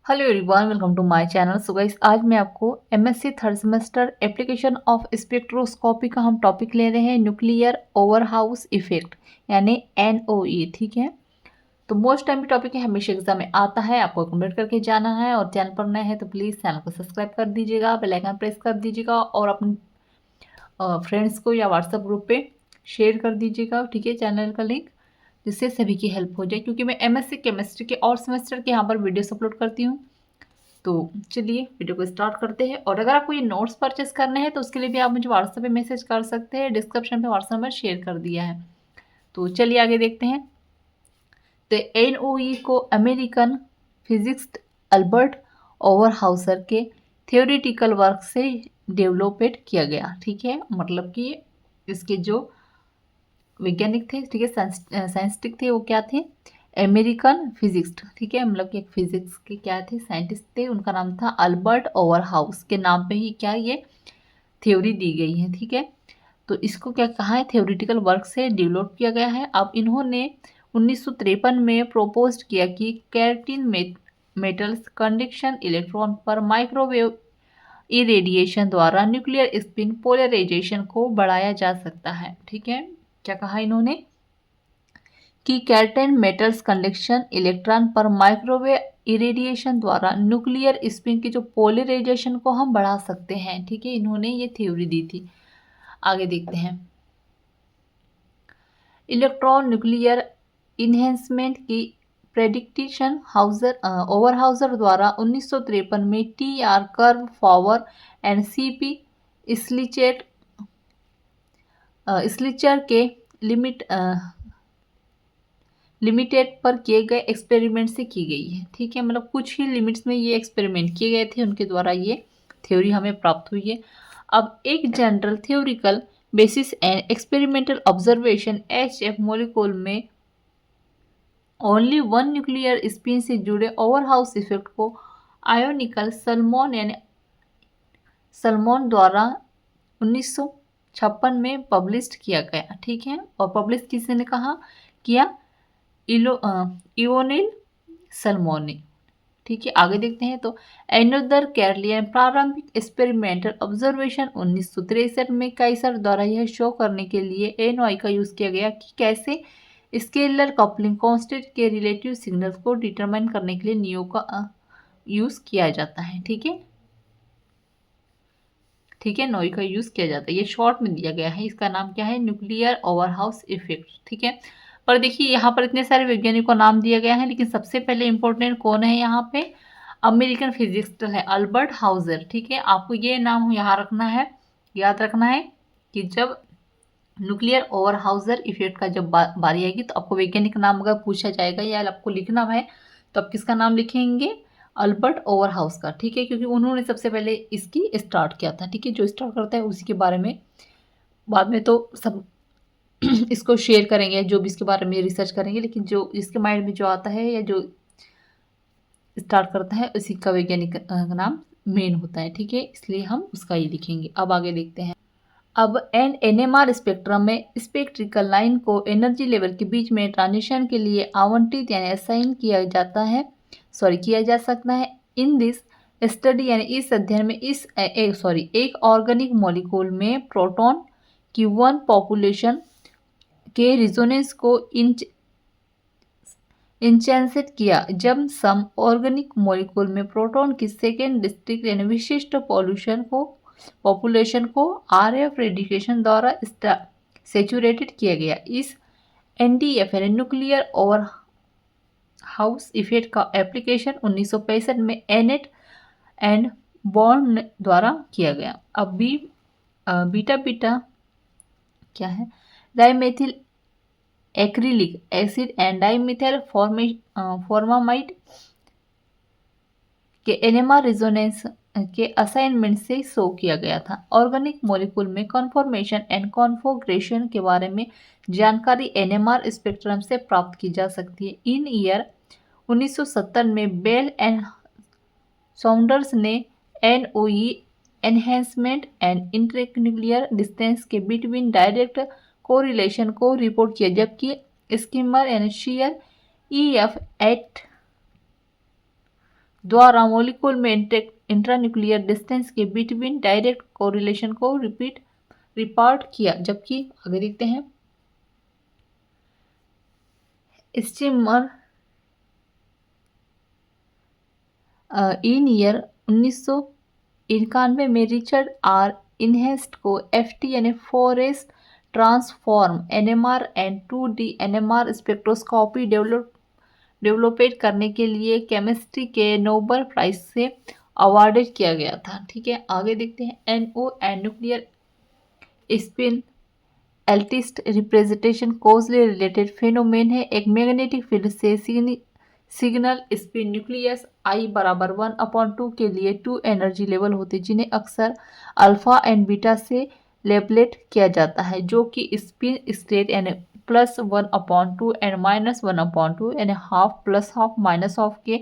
Hello everyone, welcome to my channel. So guys, आज मैं आपको MSc third semester application of spectroscopy का हम टॉपिक ले रहे हैं, न्यूक्लियर ओवर हाउस इफेक्ट यानी एनओई। ठीक है, तो मोस्ट टाइम टॉपिक है, हमेशा एग्जाम में आता है, आपको कंप्लीट करके जाना है। और चैनल पर नए हैं तो प्लीज़ चैनल को सब्सक्राइब कर दीजिएगा, बेल आइकन प्रेस कर दीजिएगा और अपने फ्रेंड्स को या व्हाट्सएप ग्रुप पे शेयर कर दीजिएगा। ठीक है, चैनल का लिंक, जिससे सभी की हेल्प हो जाए, क्योंकि मैं एमएससी केमिस्ट्री के और सेमेस्टर के यहाँ पर वीडियोस अपलोड करती हूँ। तो चलिए वीडियो को स्टार्ट करते हैं। और अगर आपको ये नोट्स परचेस करने हैं तो उसके लिए भी आप मुझे व्हाट्सएप पे मैसेज कर सकते हैं, डिस्क्रिप्शन पे व्हाट्सएप नंबर शेयर कर दिया है। तो चलिए आगे देखते हैं। तो एनओई को अमेरिकन फिजिक्स अल्बर्ट ओवरहाउसर के थियोरिटिकल वर्क से डेवलपेड किया गया। ठीक है, मतलब कि इसके जो वैज्ञानिक थे, ठीक है, साइंटिस्टिक थे, वो क्या थे? American physics. ठीक है, मतलब कि एक फिजिक्स के क्या थे, साइंटिस्ट थे, उनका नाम था अल्बर्ट ओवरहाउस। के नाम पे ही क्या ये थ्योरी दी गई है। ठीक है, तो इसको क्या कहा है, थ्योरिटिकल वर्क से डेवलप किया गया है। अब इन्होंने 1953 में प्रोपोज किया कि कैल्टिन मेटल्स कंडक्शन इलेक्ट्रॉन पर माइक्रोवेव इरेडिएशन द्वारा न्यूक्लियर स्पिन पोलराइजेशन को बढ़ाया जा सकता है। ठीक है, क्या कहा इन्होंने कि कैल्टेन मेटल्स कंडक्शन इलेक्ट्रॉन पर माइक्रोवेव इरेडिएशन द्वारा न्यूक्लियर स्पिन की जो पोलराइजेशन को हम बढ़ा सकते हैं। ठीक है, इन्होंने ये थ्योरी दी थी। आगे देखते हैं। इलेक्ट्रॉन न्यूक्लियर इन्हेंसमेंट की प्रेडिक्टेशन ओवरहाउजर द्वारा 1953 में T R Carver and CP Slichter के लिमिटेड पर किए गए एक्सपेरिमेंट से की गई है। ठीक है, मतलब कुछ ही लिमिट्स में ये एक्सपेरिमेंट किए गए थे, उनके द्वारा ये थ्योरी हमें प्राप्त हुई है। अब एक general theoretical basis and experimental observation HF molecule में ओनली वन न्यूक्लियर स्पिन से जुड़े ओवरहाउस इफेक्ट को आयोनिकल सलमोन द्वारा 1956 में पब्लिश किया गया। ठीक है, और पब्लिश किसने कहा किया? इओनिल सलमोन ने। ठीक है, आगे देखते हैं। तो एनोदर कैरलियन प्रारंभिक एक्सपेरिमेंटल ऑब्जर्वेशन 1963 में काइसर द्वारा यह शो करने के लिए एनओआई का यूज किया गया कि कैसे स्केलर कपलिंग कांस्टेंट के रिलेटिव सिग्नल्स को डिटरमाइन करने के लिए नियो का यूज किया जाता है। ठीक है, ठीक है, नोई का यूज किया जाता है। ये शॉर्ट में दिया गया है, इसका नाम क्या है? Nuclear Overhauser effect. ठीक है, पर देखिए यहाँ पर इतने सारे वैज्ञानिकों का नाम दिया गया है, लेकिन सबसे पहले इंपॉर्टेंट कौन है यहाँ पे? अमेरिकन फिजिक्स है, अल्बर्ट हाउजर। ठीक है, आपको ये नाम यहाँ रखना है, याद रखना है कि जब न्यूक्लियर ओवर हाउजर इफेक्ट का जब बारी आएगी तो आपको वैज्ञानिक नाम अगर पूछा जाएगा या आपको लिखना है तो आप किसका नाम लिखेंगे? अल्बर्ट ओवर हाउस का। ठीक है, क्योंकि उन्होंने सबसे पहले इसकी स्टार्ट किया था। ठीक है, जो स्टार्ट करता है उसी के बारे में बाद में तो सब इसको शेयर करेंगे, जो भी इसके बारे में रिसर्च करेंगे, लेकिन जो जिसके माइंड में जो आता है या जो स्टार्ट करता है उसी का वैज्ञानिक नाम मेन होता है। ठीक है, इसलिए हम उसका ही लिखेंगे। अब आगे देखते हैं। अब एनएमआर स्पेक्ट्रम में स्पेक्ट्रिकल लाइन को एनर्जी लेवल के बीच में ट्रांजिशन के लिए आवंटित यानी असाइन किया जा सकता है। इन दिस स्टडी यानी इस अध्ययन में एक ऑर्गेनिक मॉलिक्यूल में प्रोटॉन की वन पॉपुलेशन के रिजोनेंस को इंचेंसेट किया, जब सम ऑर्गेनिक मॉलिक्यूल में प्रोटॉन की सेकेंड डिस्ट्रिक्ट यानी विशिष्ट पॉपुलेशन को आरएफ रेडिएशन द्वारा सेचुरेटेड किया गया। इस एनडीएफ यानी न्यूक्लियर ओवर हाउस इफेक्ट का एप्लीकेशन 1965 में एनेट एंड बॉर्न द्वारा किया गया। अब बीटा बीटा क्या है? Dimethyl acrylic acid and dimethyl formamide के एनएमआर रेजोनेंस के असाइनमेंट से शो किया गया था। ऑर्गेनिक मॉलिक्यूल में कॉन्फॉर्मेशन एंड कॉन्फोग्रेशन के बारे में जानकारी एनएमआर स्पेक्ट्रम से प्राप्त की जा सकती है। इन ईयर 1970 में बेल एंड साउंडर्स ने NOE enhancement and internuclear distance के बिटवीन डायरेक्ट कोरिलेशन को रिपोर्ट किया, जबकि Skimmer and Shear EF et द्वारा मॉलिक्यूल में इंट्रान्यूक्लियर डिस्टेंस के बिटवीन डायरेक्ट कोरिलेशन को रिपोर्ट किया। जबकि आगे देखते हैं, स्टीमर इन ईयर 1991 में रिचर्ड आर इनहेस्ट को FT यानी Fourier transform NMR and 2D NMR spectroscopy developed करने के लिए केमिस्ट्री के नोबेल प्राइज से अवार्डेड किया गया था। ठीक है, आगे देखते हैं। NO एंड न्यूक्लियर स्पिन एल्टिस्ट रिप्रेजेंटेशन कोजली रिलेटेड फेनोमेन है। एक मैग्नेटिक फील्ड से सिग्नल स्पिन न्यूक्लियस I बराबर 1/2 के लिए 2 एनर्जी लेवल होते हैं, जिन्हें अक्सर अल्फा एंड बीटा से लेबलेट किया जाता है, जो कि स्पिन स्टेट यानी +1/2 एंड -1/2 यानी half plus half minus half के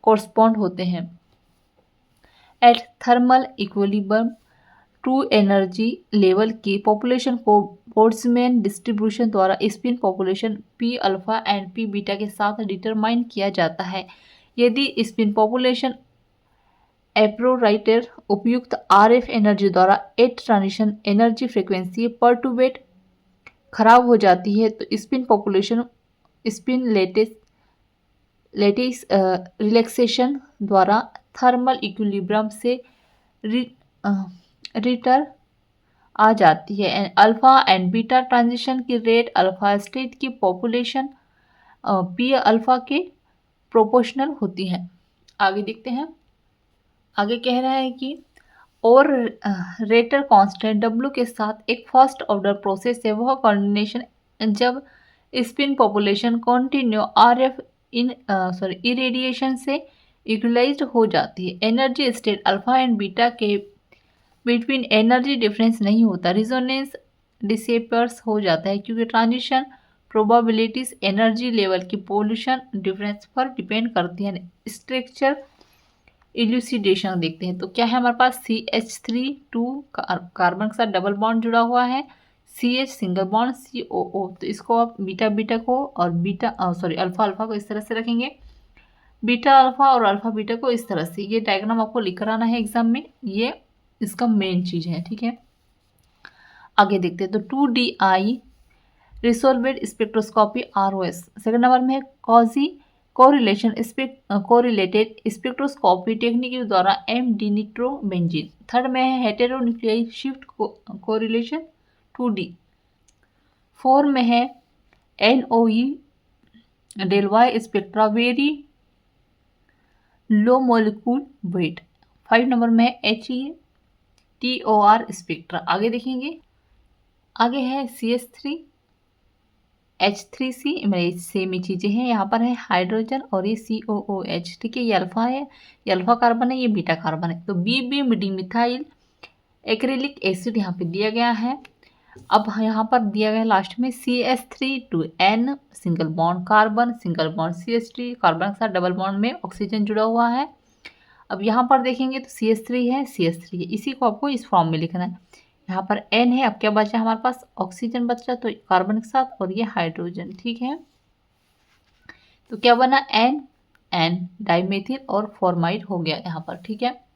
कोरस्पॉन्ड होते हैं। At thermal equilibrium 2 energy level की पॉपुलेशन को बोल्ट्जमैन डिस्ट्रीब्यूशन द्वारा spin population P alpha and P beta के साथ डिटरमाइन किया जाता है। यदि स्पिन पॉपुलेशन एप्रोराइटर उपयुक्त RF एनर्जी द्वारा at transition energy frequency perturbed खराब हो जाती है, तो spin population spin lattice relaxation द्वारा थर्मल इक्विलिब्रियम से रिटर आ जाती है। अल्फा एंड बीटा ट्रांजिशन की रेट अल्फा स्टेट की पॉपुलेशन P अल्फा के प्रोपोर्शनल होती है। आगे देखते हैं, आगे कह रहा है कि और रेटर कांस्टेंट W के साथ एक फर्स्ट ऑर्डर प्रोसेस है वह कोऑर्डिनेशन जब spin population continue RF irradiation से इक्वलाइज्ड हो जाती है। Energy state alpha and beta के बिटवीन एनर्जी डिफरेंस नहीं होता, रिजोनेंस डिसेपर्स हो जाता है, क्योंकि ट्रांजिशन प्रोबेबिलिटीज एनर्जी लेवल की पोल्यूशन डिफरेंस पर डिपेंड करती है। स्ट्रक्चर इल्यूसिडेशन देखते हैं, तो क्या है हमारे पास CH3 कार्बन के साथ डबल बॉन्ड जुड़ा हुआ है, CH सिंगल बॉन्ड COO, तो इसको आप बीटा बीटा को और अल्फा अल्फा को इस तरह से रखेंगे, बीटा अल्फा और अल्फा बीटा को इस तरह से। ये डायग्राम आपको लिख कर आना है एग्जाम में, ये इसका मेन चीज है। ठीक है, आगे देखते हैं, तो 2DI resolved spectroscopy ROS। Second number में है कोरिलेटेड स्पेक्ट्रोस्कोपी टेक्निक द्वारा MD निट्रोबेंजीन। थर्ड में है हेटेरोन्यूक्लियाई शिफ्ट कोरिलेशन 2D। फोर में है NOE डेल्वाई spectra very low molecule weight. 5 number में है HETOR स्पेक्ट्रा। आगे देखेंगे, आगे है CH3 H3C, सेम ही चीज़ें हैं, यहाँ पर है हाइड्रोजन और ये COOH। ठीक है, ये अल्फा है, ये अल्फा कार्बन है, ये बीटा कार्बन है। तो बीबीम डिमिथाइल एक्रिलिक एसिड यहाँ पे दिया गया है। अब यहाँ पर दिया गया लास्ट में CH3 single bond carbon, single bond CH3 carbon के साथ डबल बॉन्ड में ऑक्सीजन जुड़ा हुआ है। अब यहाँ पर देखेंगे तो CH3 है, CH3 है, इसी को आपको इस फॉर्म में लिखना है। यहाँ पर N है, अब क्या बचा हमारे पास ऑक्सीजन बचा, तो कार्बन के साथ और ये हाइड्रोजन। ठीक है, तो क्या बना N डाइमेथिल और फॉर्माइड हो गया यहाँ पर। ठीक है,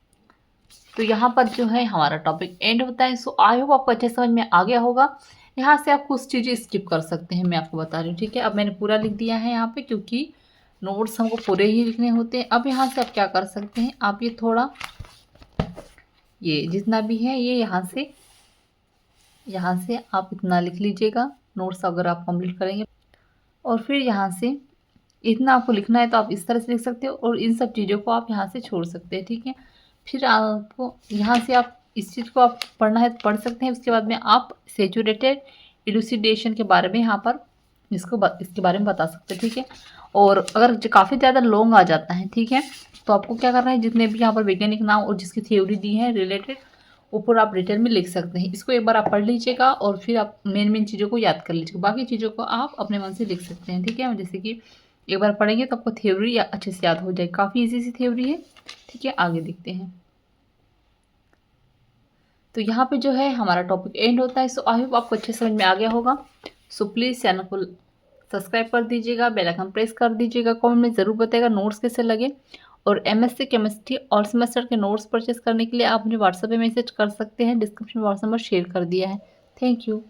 तो यहाँ पर जो है हमारा टॉपिक एंड होता है। सो आई होप आपको अच्छे समझ में आ गया होगा। यहाँ से आप कुछ चीज़ें स्किप कर सकते हैं, मैं आपको बता रही हूँ। ठीक है, अब मैंने पूरा लिख दिया है यहाँ पे, क्योंकि नोट्स हमको पूरे ही लिखने होते हैं। अब यहाँ से आप क्या कर सकते हैं, आप ये थोड़ा ये जितना भी है ये यहाँ से आप इतना लिख लीजिएगा नोट्स अगर आप कंप्लीट करेंगे। और फिर यहाँ से इतना आपको लिखना है तो आप इस तरह से लिख सकते हो, और इन सब चीज़ों को आप यहाँ से छोड़ सकते हैं। ठीक है, फिर आपको यहाँ से आप इस चीज़ को आप पढ़ना है तो पढ़ सकते हैं। उसके बाद में आप सैचुरेटेड इलूसिडेशन के बारे में यहाँ पर इसके बारे में बता सकते हैं। ठीक है, और अगर काफ़ी ज़्यादा लॉन्ग आ जाता है, ठीक है, तो आपको क्या करना है, जितने भी यहाँ पर वैज्ञानिक नाम और जिसकी थ्योरी दी है रिलेटेड, ऊपर आप रिटर्न में लिख सकते हैं। इसको एक बार आप पढ़ लीजिएगा और फिर आप मेन चीज़ों को याद कर लीजिएगा, बाकी चीज़ों को आप अपने मन से लिख सकते हैं। ठीक है, जैसे कि एक बार पढ़ेंगे तो आपको थ्योरी अच्छे से याद हो जाए, काफ़ी इजी सी थ्योरी है। ठीक है, आगे देखते हैं। तो यहाँ पे जो है हमारा टॉपिक एंड होता है। सो आई होप आपको अच्छे समझ में आ गया होगा। सो प्लीज़ चैनल को सब्सक्राइब कर दीजिएगा, बेल आइकन प्रेस कर दीजिएगा, कमेंट में ज़रूर बताइएगा नोट्स कैसे लगे, और एमएससी केमिस्ट्री ऑल सेमेस्टर के नोट्स परचेस करने के लिए आप मुझे व्हाट्सएप पे मैसेज कर सकते हैं। डिस्क्रिप्शन में व्हाट्सएप नंबर शेयर कर दिया है। Thank you.